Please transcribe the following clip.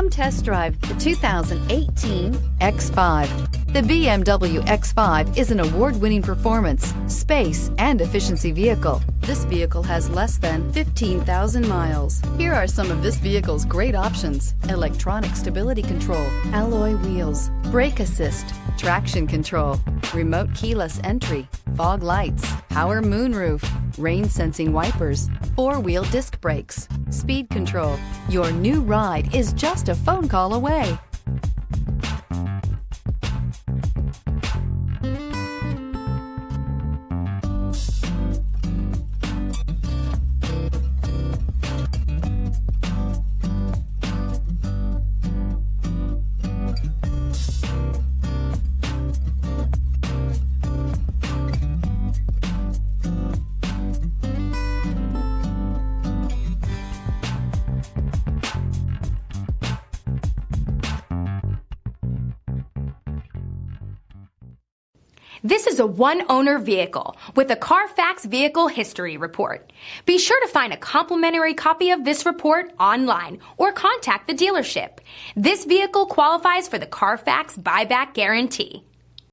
Come test drive the 2018 X5. The BMW X5 is an award-winning performance, space, and efficiency vehicle. This vehicle has less than 15,000 miles. Here are some of this vehicle's great options: electronic stability control, alloy wheels, brake assist, traction control, remote keyless entry, fog lights, power moonroof, rain sensing wipers, four-wheel disc brakes, speed control. Your new ride is just a phone call away. This is a one-owner vehicle with a Carfax Vehicle History Report. Be sure to find a complimentary copy of this report online or contact the dealership. This vehicle qualifies for the Carfax Buyback Guarantee.